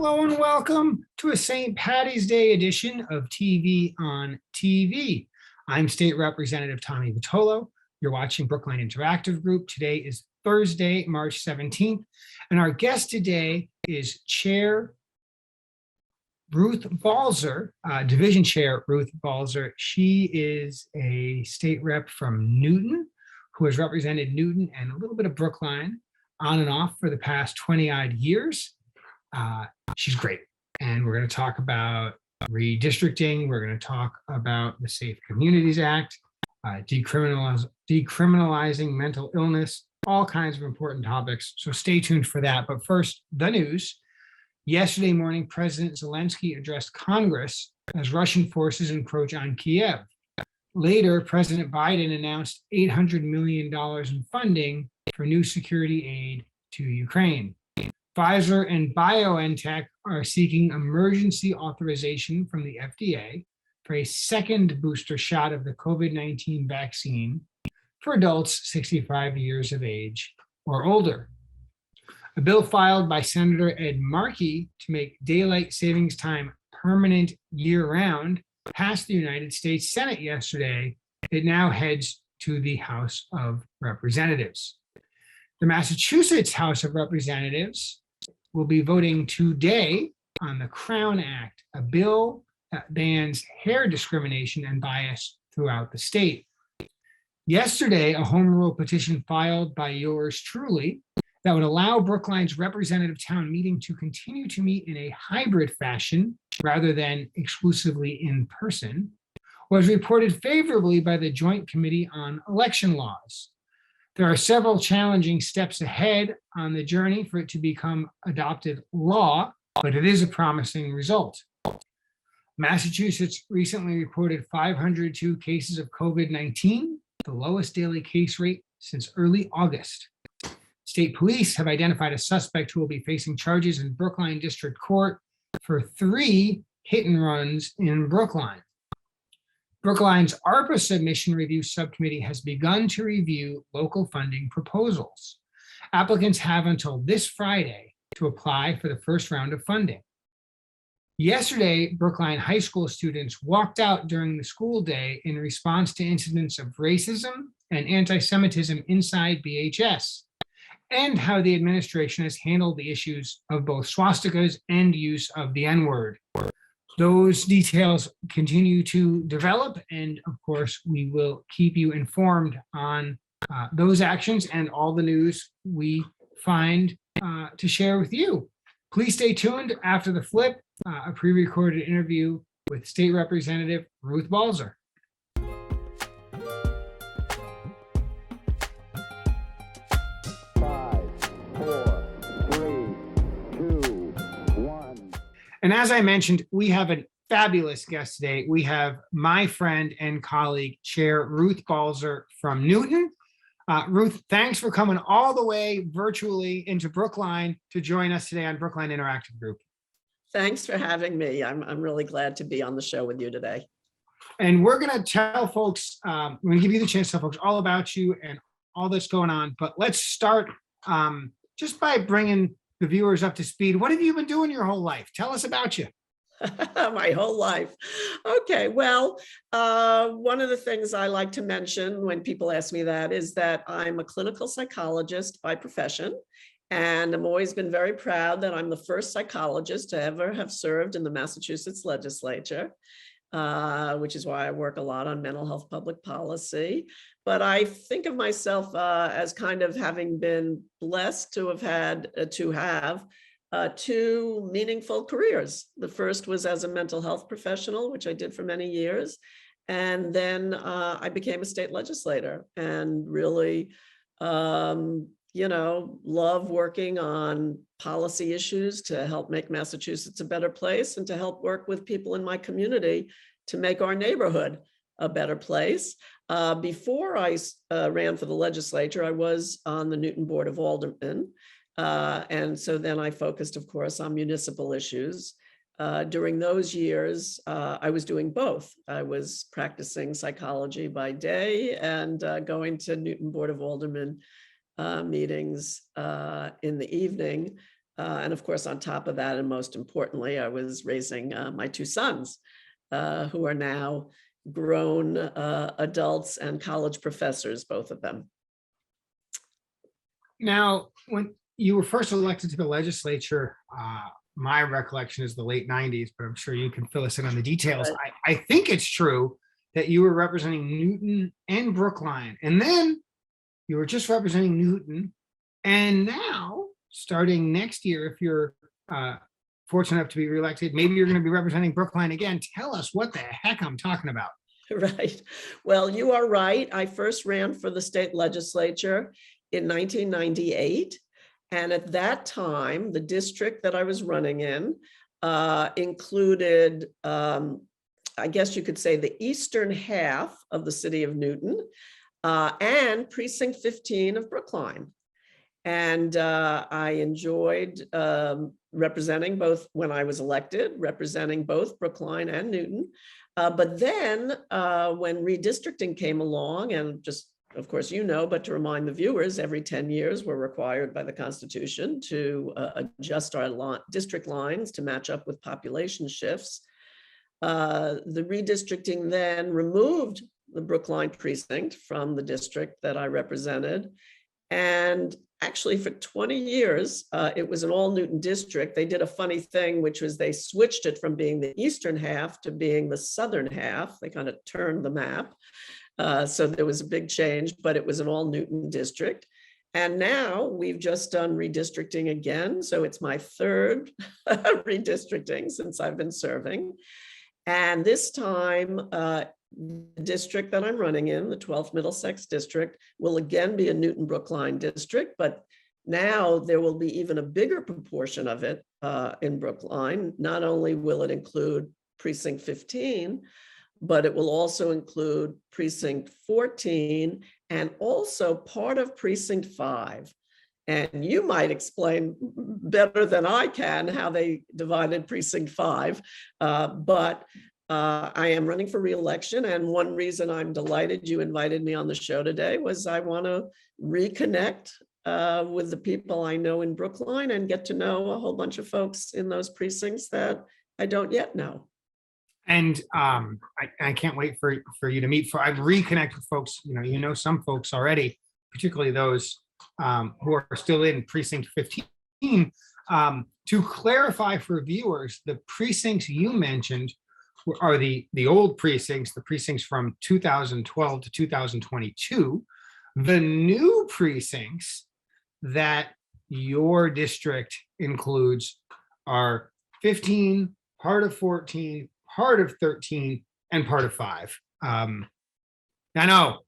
Hello and welcome to a St. Patty's Day edition of TV on TV. I'm State Representative Tommy Vitolo. You're watching Brookline Interactive Group. Today is Thursday, March 17th, and our guest today is Chair Ruth Balser, Division Chair Ruth Balser. She is a state rep from Newton who has represented Newton and a little bit of Brookline on and off for the past 20-odd years. She's great. And we're going to talk about redistricting. We're going to talk about the Safe Communities Act, decriminalizing mental illness, all kinds of important topics. So stay tuned for that. But first, the news. Yesterday morning, President Zelensky addressed Congress as Russian forces encroach on Kiev. Later, President Biden announced $800 million in funding for new security aid to Ukraine. Pfizer and BioNTech are seeking emergency authorization from the FDA for a second booster shot of the COVID-19 vaccine for adults 65 years of age or older. A bill filed by Senator Ed Markey to make daylight savings time permanent year-round passed the United States Senate yesterday. It now heads to the House of Representatives. The Massachusetts House of Representatives will be voting today on the Crown Act, a bill that bans hair discrimination and bias throughout the state. Yesterday, a home rule petition filed by yours truly that would allow Brookline's representative town meeting to continue to meet in a hybrid fashion rather than exclusively in person was reported favorably by the Joint Committee on Election Laws. There are several challenging steps ahead on the journey for it to become adopted law, but it is a promising result. Massachusetts recently reported 502 cases of COVID-19, the lowest daily case rate since early August. State police have identified a suspect who will be facing charges in Brookline District Court for 3 hit and runs in Brookline. Brookline's ARPA submission review subcommittee has begun to review local funding proposals. Applicants have until this Friday to apply for the first round of funding. Yesterday, Brookline high school students walked out during the school day in response to incidents of racism and anti-Semitism inside BHS, and how the administration has handled the issues of both swastikas and use of the N-word. Those details continue to develop, and of course, we will keep you informed on those actions and all the news we find to share with you. Please stay tuned after the flip, a pre-recorded interview with State Representative Ruth Balser. And as I mentioned, we have a fabulous guest today. We have my friend and colleague, Chair Ruth Balser from Newton. Ruth, thanks for coming all the way virtually into Brookline to join us today on Brookline Interactive Group. Thanks for having me. I'm really glad to be on the show with you today. And we're going to tell folks, we're going to give you the chance to tell folks all about you and all that's going on. But let's start just by bringing the viewers up to speed. What have you been doing your whole life? Tell us about you. My whole life. Okay, well, one of the things I like to mention when people ask me that is that I'm a clinical psychologist by profession, and I've always been very proud that I'm the first psychologist to ever have served in the Massachusetts legislature, which is why I work a lot on mental health public policy. But I think of myself as kind of having been blessed to have had two meaningful careers. The first was as a mental health professional, which I did for many years. And then I became a state legislator and really, love working on policy issues to help make Massachusetts a better place and to help work with people in my community to make our neighborhood a better place. Before I ran for the legislature, I was on the Newton Board of Aldermen. And so then I focused, of course, on municipal issues. During those years, I was doing both. I was practicing psychology by day and going to Newton Board of Aldermen meetings in the evening And of course, on top of that, and most importantly, I was raising my two sons, who are now grown adults and college professors, both of them. Now, when you were first elected to the legislature, my recollection is the late 90s, but I'm sure you can fill us in on the details. Right. I think it's true that you were representing Newton and Brookline, and then you were just representing Newton. And now, starting next year, if you're fortunate enough to be reelected, maybe you're going to be representing Brookline again. Tell us what the heck I'm talking about. Right. Well, you are right. I first ran for the state legislature in 1998. And at that time, the district that I was running in included, I guess you could say, the eastern half of the city of Newton and precinct 15 of Brookline. And I enjoyed representing both when I was elected, representing both Brookline and Newton. But then when redistricting came along, and just, of course, but to remind the viewers, every 10 years we're required by the Constitution to adjust our district lines to match up with population shifts. The redistricting then removed the Brookline precinct from the district that I represented. And actually, for 20 years, it was an all Newton district. They did a funny thing, which was they switched it from being the eastern half to being the southern half. They kind of turned the map. So there was a big change, but it was an all Newton district. And now we've just done redistricting again. So it's my third redistricting since I've been serving. And this time, the district that I'm running in, the 12th Middlesex district, will again be a Newton Brookline district, but now there will be even a bigger proportion of it in Brookline. Not only will it include precinct 15, but it will also include precinct 14 and also part of precinct 5. And you might explain better than I can how they divided precinct 5, but I am running for re-election, and one reason I'm delighted you invited me on the show today was I want to reconnect with the people I know in Brookline and get to know a whole bunch of folks in those precincts that I don't yet know. And I can't wait for you to meet. I've reconnected with folks. Some folks already, particularly those who are still in precinct 15. To clarify for viewers, the precincts you mentioned are the old precincts, the precincts from 2012 to 2022. The new precincts that your district includes are 15, part of 14, part of 13, and part of 5. I know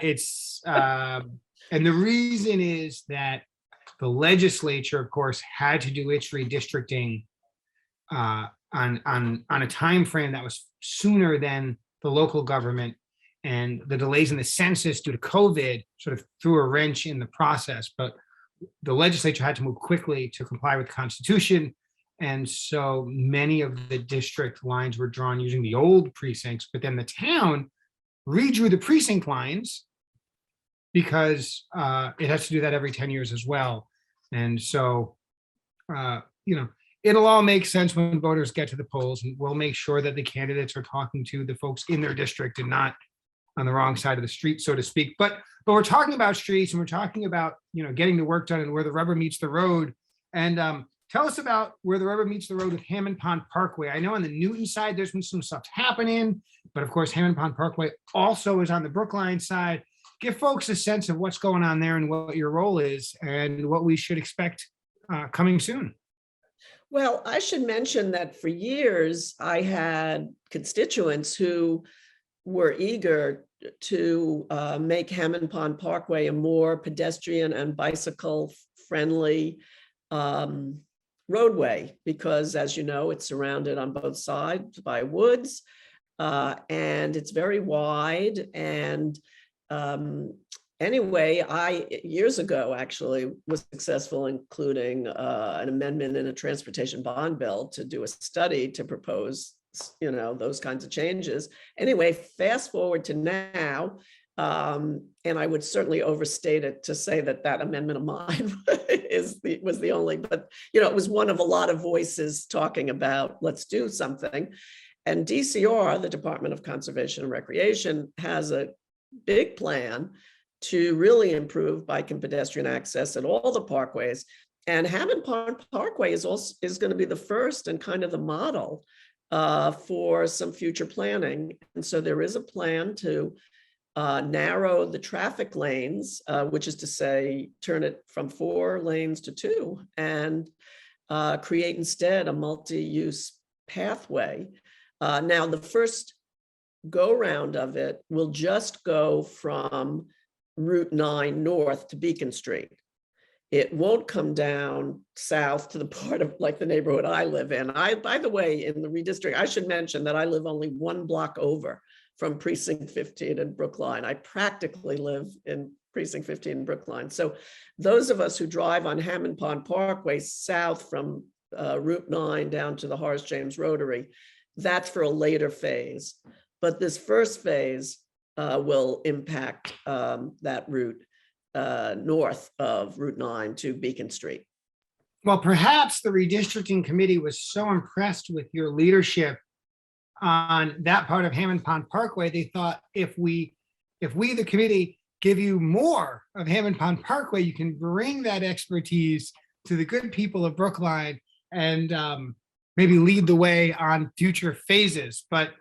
it's, and the reason is that the legislature, of course, had to do its redistricting on a time frame that was sooner than the local government, and the delays in the census due to COVID sort of threw a wrench in the process. But the legislature had to move quickly to comply with the Constitution, and so many of the district lines were drawn using the old precincts. But then the town redrew the precinct lines because it has to do that every 10 years as well. And so, it'll all make sense when voters get to the polls, and we'll make sure that the candidates are talking to the folks in their district and not on the wrong side of the street, so to speak. But we're talking about streets, and we're talking about, getting the work done and where the rubber meets the road. And tell us about where the rubber meets the road with Hammond Pond Parkway. I know on the Newton side, there's been some stuff happening, but of course, Hammond Pond Parkway also is on the Brookline side. Give folks a sense of what's going on there and what your role is and what we should expect coming soon. Well, I should mention that for years, I had constituents who were eager to make Hammond Pond Parkway a more pedestrian and bicycle-friendly roadway, because, as you know, it's surrounded on both sides by woods, and it's very wide. And anyway, I years ago actually was successful, including an amendment in a transportation bond bill to do a study to propose, those kinds of changes. Anyway, fast forward to now, And I would certainly overstate it to say that that amendment of mine was the only, but it was one of a lot of voices talking about, let's do something. And DCR, the Department of Conservation and Recreation, has a big plan to really improve bike and pedestrian access at all the parkways. And Hammond Pond Parkway is going to be the first and kind of the model for some future planning. And so there is a plan to narrow the traffic lanes, which is to say, turn it from 4 lanes to 2, and create instead a multi-use pathway. Now, the first go-round of it will just go from Route 9 north to Beacon Street. It won't come down south to the part of like the neighborhood I live in. By the way, in the redistrict, I should mention that I live only 1 block over from Precinct 15 in Brookline. I practically live in Precinct 15 in Brookline. So those of us who drive on Hammond Pond Parkway south from Route 9 down to the Horace James Rotary, that's for a later phase. But this first phase will impact that route north of Route 9 to Beacon Street. Well, perhaps the redistricting committee was so impressed with your leadership on that part of Hammond Pond Parkway, they thought if we, the committee, give you more of Hammond Pond Parkway, you can bring that expertise to the good people of Brookline and maybe lead the way on future phases. But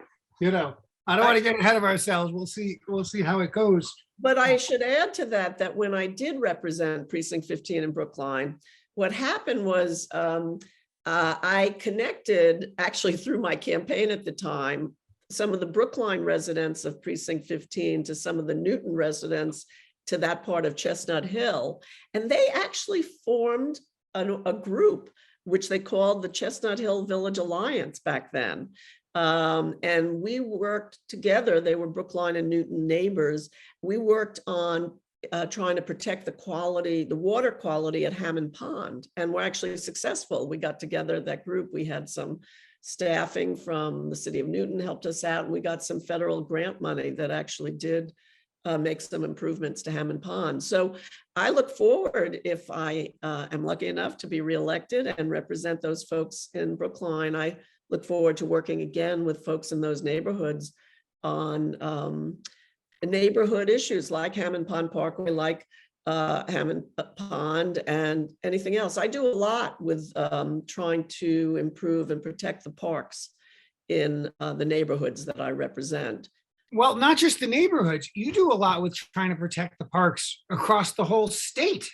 I don't want to get ahead of ourselves. We'll see how it goes. But I should add to that when I did represent Precinct 15 in Brookline, what happened was I connected, actually through my campaign at the time, some of the Brookline residents of Precinct 15 to some of the Newton residents to that part of Chestnut Hill. And they actually formed a group, which they called the Chestnut Hill Village Alliance back then. And we worked together. They were Brookline and Newton neighbors. We worked on trying to protect the water quality at Hammond Pond, and we're actually successful. We got together, that group. We had some staffing from the city of Newton helped us out, and we got some federal grant money that actually did make some improvements to Hammond Pond. So I look forward, if I am lucky enough to be reelected and represent those folks in Brookline, I look forward to working again with folks in those neighborhoods on neighborhood issues like Hammond Pond Parkway, like Hammond Pond, and anything else. I do a lot with trying to improve and protect the parks in the neighborhoods that I represent. Well, not just the neighborhoods, you do a lot with trying to protect the parks across the whole state.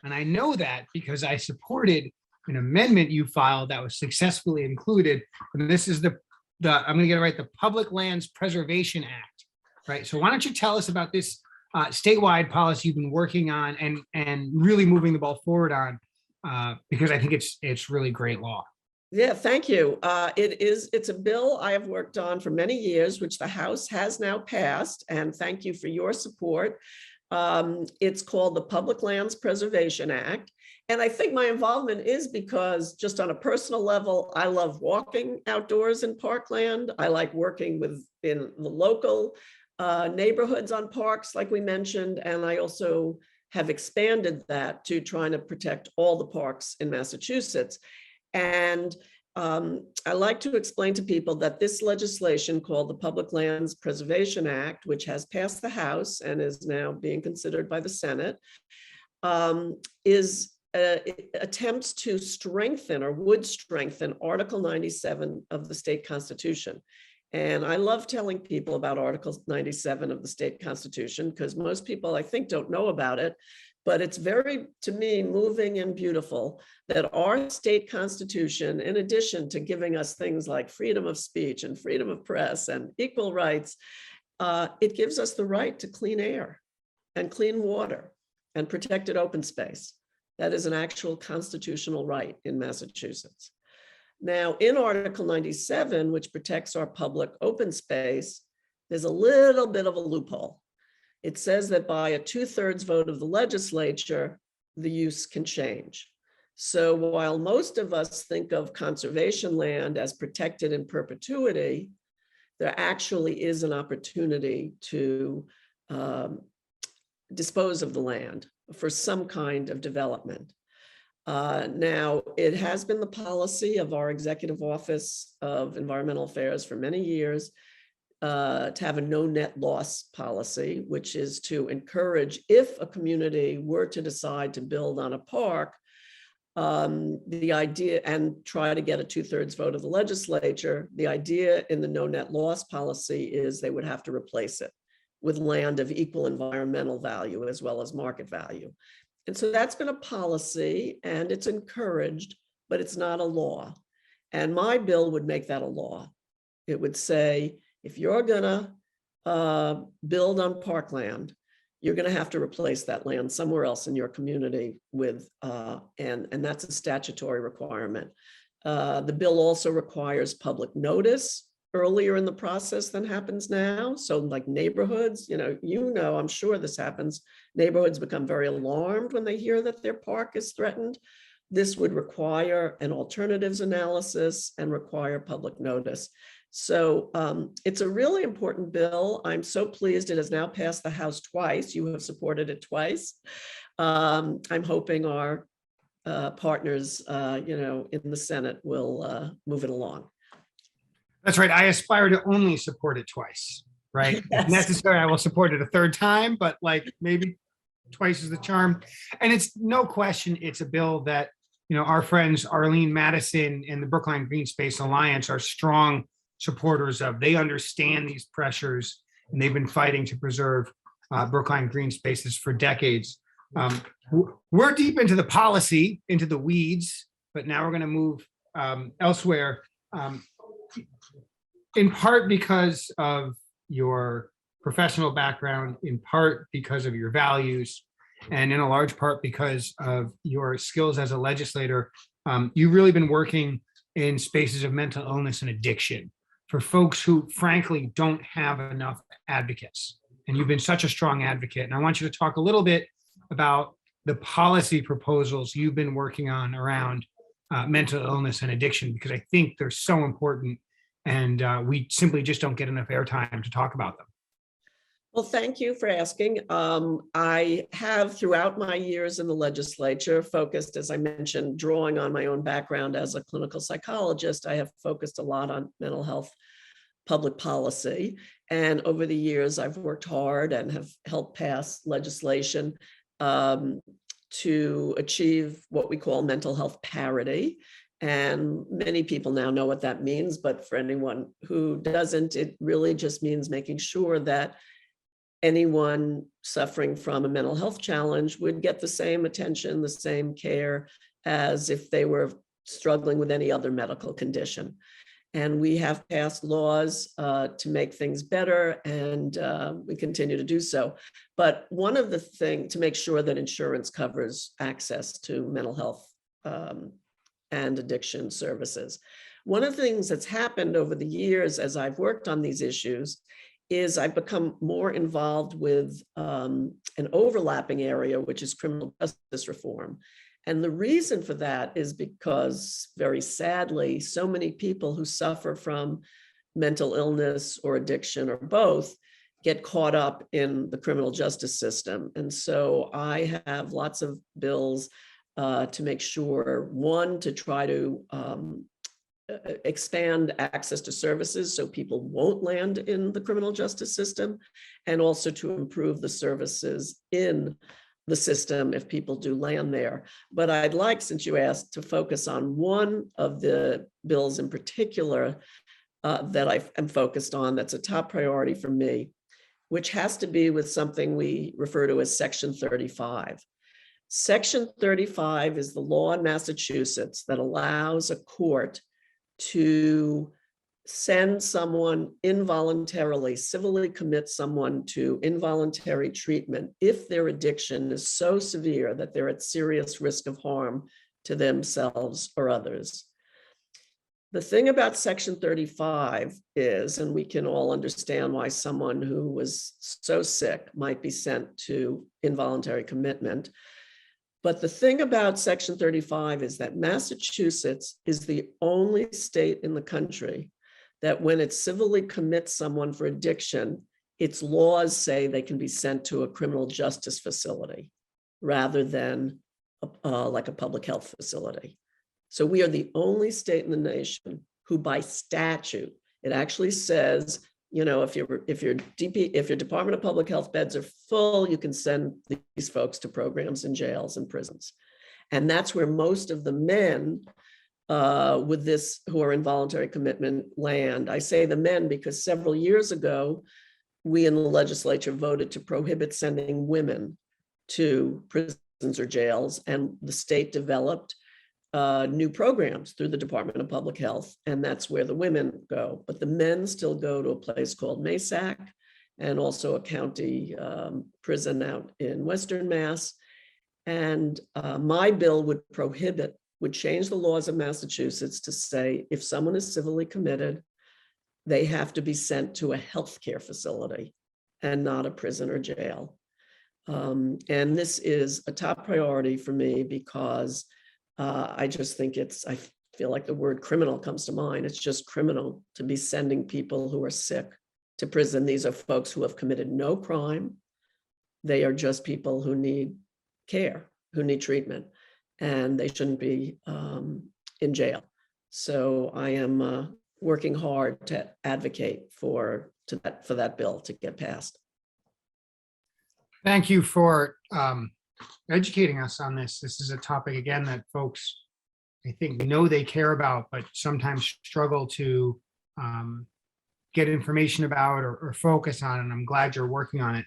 And I know that because I supported an amendment you filed that was successfully included. And this is I'm going to get it right, the Public Lands Preservation Act, right? So why don't you tell us about this statewide policy you've been working on and really moving the ball forward on, because I think it's really great law. Yeah, thank you. It's a bill I have worked on for many years, which the House has now passed, and thank you for your support. It's called the Public Lands Preservation Act. And I think my involvement is because, just on a personal level, I love walking outdoors in parkland. I like working in the local neighborhoods on parks, like we mentioned. And I also have expanded that to trying to protect all the parks in Massachusetts. And I like to explain to people that this legislation called the Public Lands Preservation Act, which has passed the House and is now being considered by the Senate, attempts to strengthen, or would strengthen, Article 97 of the state constitution. And I love telling people about Article 97 of the state constitution, because most people, I think, don't know about it. But it's very, to me, moving and beautiful that our state constitution, in addition to giving us things like freedom of speech and freedom of press and equal rights, it gives us the right to clean air and clean water and protected open space. That is an actual constitutional right in Massachusetts. Now, in Article 97, which protects our public open space, there's a little bit of a loophole. It says that by a 2/3 vote of the legislature, the use can change. So while most of us think of conservation land as protected in perpetuity, there actually is an opportunity to dispose of the land for some kind of development. Now, it has been the policy of our Executive Office of Environmental Affairs for many years to have a no net loss policy, which is to encourage, if a community were to decide to build on a park, the idea, and try to get a 2/3 vote of the legislature, the idea in the no net loss policy is they would have to replace it with land of equal environmental value as well as market value. And so that's been a policy, and it's encouraged, but it's not a law. And my bill would make that a law. It would say, if you're gonna build on parkland, you're gonna have to replace that land somewhere else in your community with, and that's a statutory requirement. The bill also requires public notice earlier in the process than happens now. So like neighborhoods, I'm sure this happens. Neighborhoods become very alarmed when they hear that their park is threatened. This would require an alternatives analysis and require public notice. So it's a really important bill. I'm so pleased it has now passed the House twice. You have supported it twice. I'm hoping our partners, in the Senate will move it along. That's right. I aspire to only support it twice, right? Yes. If necessary, I will support it a third time, but maybe twice is the charm. And it's no question, it's a bill that, our friends Arlene Madison and the Brookline Green Space Alliance are strong supporters of. They understand these pressures, and they've been fighting to preserve Brookline green spaces for decades. We're deep into the policy, into the weeds, but now we're going to move elsewhere. In part because of your professional background, in part because of your values, and in a large part because of your skills as a legislator, you've really been working in spaces of mental illness and addiction for folks who frankly don't have enough advocates. And you've been such a strong advocate. And I want you to talk a little bit about the policy proposals you've been working on around mental illness and addiction, because I think they're so important, and we simply just don't get enough airtime to talk about them. Well, thank you for asking. I have, throughout my years in the legislature, focused, as I mentioned, drawing on my own background as a clinical psychologist. I have focused a lot on mental health public policy. And over the years, I've worked hard and have helped pass legislation to achieve what we call mental health parity. And many people now know what that means, but for anyone who doesn't, it really just means making sure that anyone suffering from a mental health challenge would get the same attention, the same care as if they were struggling with any other medical condition. And we have passed laws to make things better, and we continue to do so. But one of the things to make sure that insurance covers access to mental health and addiction services. One of the things that's happened over the years as I've worked on these issues is I've become more involved with an overlapping area, which is criminal justice reform. And the reason for that is because, very sadly, so many people who suffer from mental illness or addiction or both get caught up in the criminal justice system. And so I have lots of bills to make sure, one, to try to expand access to services so people won't land in the criminal justice system, and also to improve the services in the system if people do land there. But I'd like, since you asked, to focus on one of the bills in particular that I am focused on, that's a top priority for me, which has to be with something we refer to as Section 35. Section 35 is the law in Massachusetts that allows a court to send someone involuntarily, civilly commit someone to involuntary treatment if their addiction is so severe that they're at serious risk of harm to themselves or others. The thing about Section 35 is, and we can all understand why someone who was so sick might be sent to involuntary commitment. But the thing about Section 35 is that Massachusetts is the only state in the country that when it civilly commits someone for addiction, its laws say they can be sent to a criminal justice facility rather than like a public health facility. So we are the only state in the nation who, by statute, it actually says, you know, if your Department of Public Health beds are full, you can send these folks to programs in jails and prisons. And that's where most of the men with this who are in voluntary commitment land. I say the men because several years ago, we in the legislature voted to prohibit sending women to prisons or jails, and the state developed new programs through the Department of Public Health, and that's where the women go. But the men still go to a place called Masac, and also a county prison out in Western Mass. And my bill would change the laws of Massachusetts to say if someone is civilly committed, they have to be sent to a healthcare facility and not a prison or jail. And this is a top priority for me because I just think I feel like the word criminal comes to mind. It's just criminal to be sending people who are sick to prison. These are folks who have committed no crime. They are just people who need care, who need treatment, and they shouldn't be in jail. So I am working hard to advocate for that bill to get passed. Thank you for educating us on this. This is a topic, again, that folks, I think, know they care about, but sometimes struggle to get information about or focus on, and I'm glad you're working on it.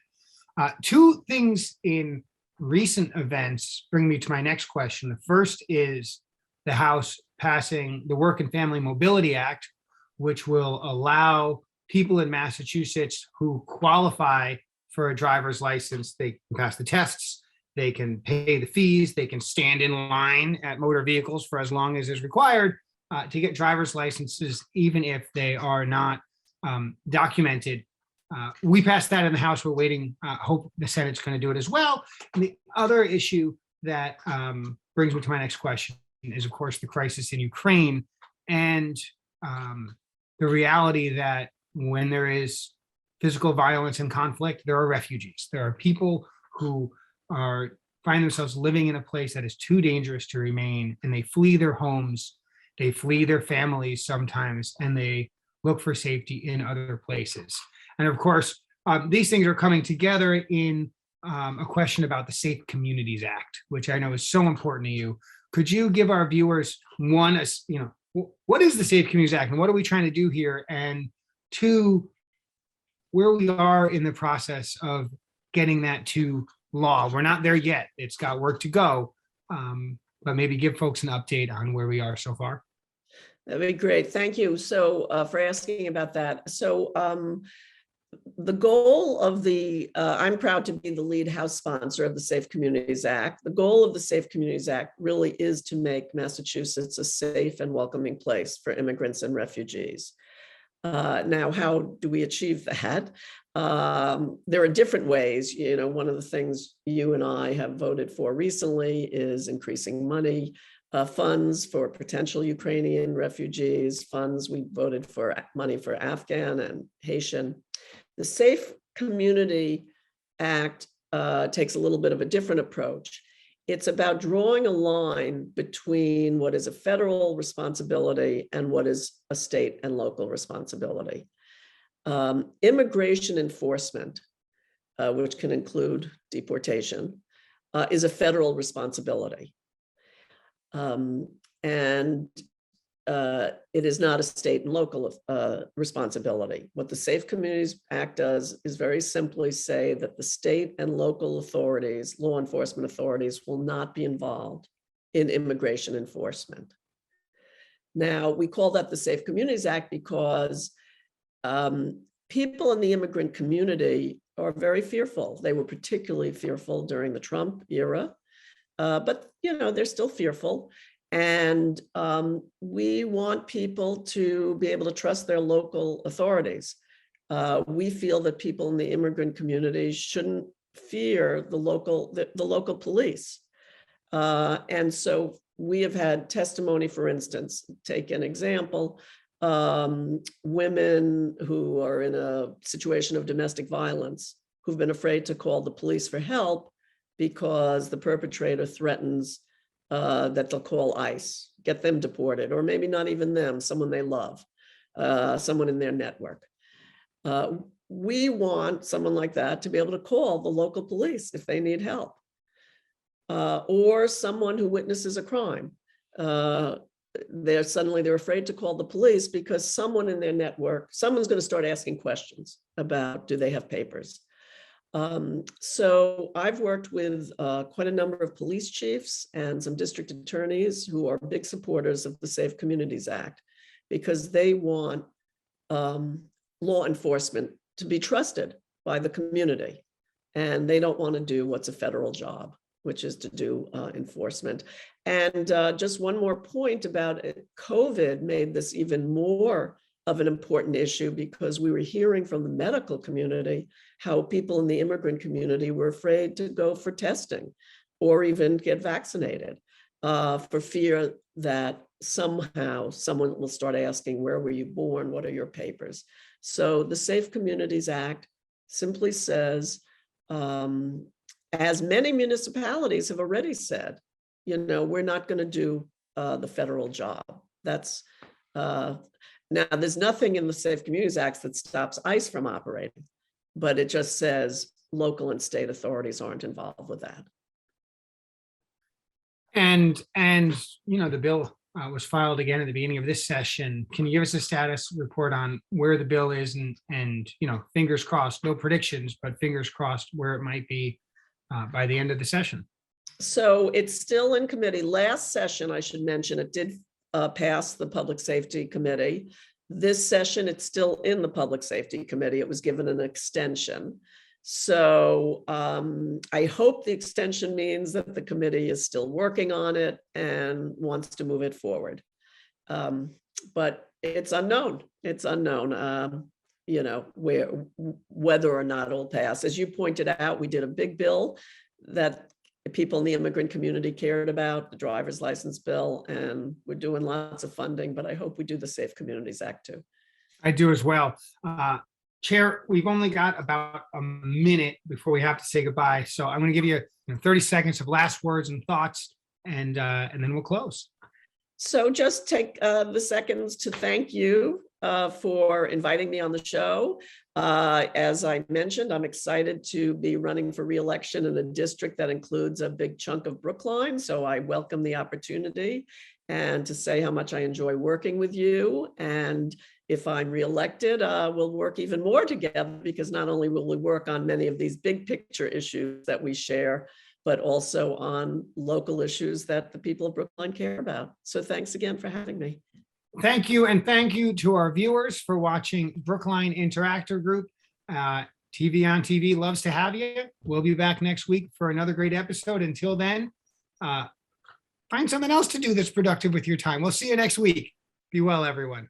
Two things in recent events bring me to my next question. The first is the House passing the Work and Family Mobility Act, which will allow people in Massachusetts who qualify for a driver's license, they can pass the tests, they can pay the fees, they can stand in line at motor vehicles for as long as is required to get driver's licenses, even if they are not documented. We passed that in the House. We're waiting, hope the Senate's going to do it as well. And the other issue that brings me to my next question is, of course, the crisis in Ukraine and the reality that when there is physical violence and conflict, there are refugees. There are people who find themselves living in a place that is too dangerous to remain, and they flee their homes, they flee their families sometimes, and they look for safety in other places. And of course, these things are coming together in a question about the Safe Communities Act, which I know is so important to you. Could you give our viewers, one, what is the Safe Communities Act and what are we trying to do here? And two, where we are in the process of getting that to law. We're not there yet. It's got work to go, but maybe give folks an update on where we are so far. That'd be great. Thank you. So for asking about that. So the goal of I'm proud to be the lead House sponsor of the Safe Communities Act. The goal of the Safe Communities Act really is to make Massachusetts a safe and welcoming place for immigrants and refugees. Now, how do we achieve that? There are different ways. One of the things you and I have voted for recently is increasing funds for potential Ukrainian refugees, we voted for money for Afghan and Haitian. The Safe Community Act takes a little bit of a different approach. It's about drawing a line between what is a federal responsibility and what is a state and local responsibility. Immigration enforcement, which can include deportation, is a federal responsibility. And it is not a state and local responsibility. What the Safe Communities Act does is very simply say that the state and local authorities, law enforcement authorities, will not be involved in immigration enforcement. Now, we call that the Safe Communities Act because people in the immigrant community are very fearful. They were particularly fearful during the Trump era, but they're still fearful. And we want people to be able to trust their local authorities. We feel that people in the immigrant community shouldn't fear the local police. And so we have had testimony, for instance, take an example. women who are in a situation of domestic violence who've been afraid to call the police for help because the perpetrator threatens that they'll call ICE, get them deported, or maybe not even them, someone they love, someone in their network. We want someone like that to be able to call the local police if they need help, or someone who witnesses a crime. They're afraid to call the police because someone in their network, someone's going to start asking questions about, do they have papers? So I've worked with quite a number of police chiefs and some district attorneys who are big supporters of the Safe Communities Act, because they want law enforcement to be trusted by the community. And they don't want to do what's a federal job, which is to do enforcement. And just one more point about it, COVID made this even more of an important issue, because we were hearing from the medical community how people in the immigrant community were afraid to go for testing or even get vaccinated for fear that somehow someone will start asking, where were you born? What are your papers? So the Safe Communities Act simply says, as many municipalities have already said, we're not going to do the federal job. That's now, there's nothing in the Safe Communities Act that stops ICE from operating, but it just says local and state authorities aren't involved with that. And the bill was filed again at the beginning of this session. Can you give us a status report on where the bill is, and fingers crossed, no predictions, but fingers crossed where it might be by the end of the session? So it's still in committee. Last session, I should mention, it did pass the Public Safety Committee. This session, it's still in the Public Safety Committee. It was given an extension. So I hope the extension means that the committee is still working on it and wants to move it forward. But it's unknown. It's unknown, whether or not it'll pass. As you pointed out, we did a big bill that people in the immigrant community cared about, the driver's license bill, and we're doing lots of funding, but I hope we do the Safe Communities Act too. I do as well. Chair, we've only got about a minute before we have to say goodbye. So I'm going to give you 30 seconds of last words and thoughts, and then we'll close. So just take the seconds to thank you for inviting me on the show. As I mentioned, I'm excited to be running for re-election in a district that includes a big chunk of Brookline. So I welcome the opportunity, and to say how much I enjoy working with you. And if I'm re-elected, we'll work even more together, because not only will we work on many of these big picture issues that we share, but also on local issues that the people of Brookline care about. So thanks again for having me. Thank you. And thank you to our viewers for watching Brookline Interactive Group. TV on TV loves to have you. We'll be back next week for another great episode. Until then, find something else to do that's productive with your time. We'll see you next week. Be well, everyone.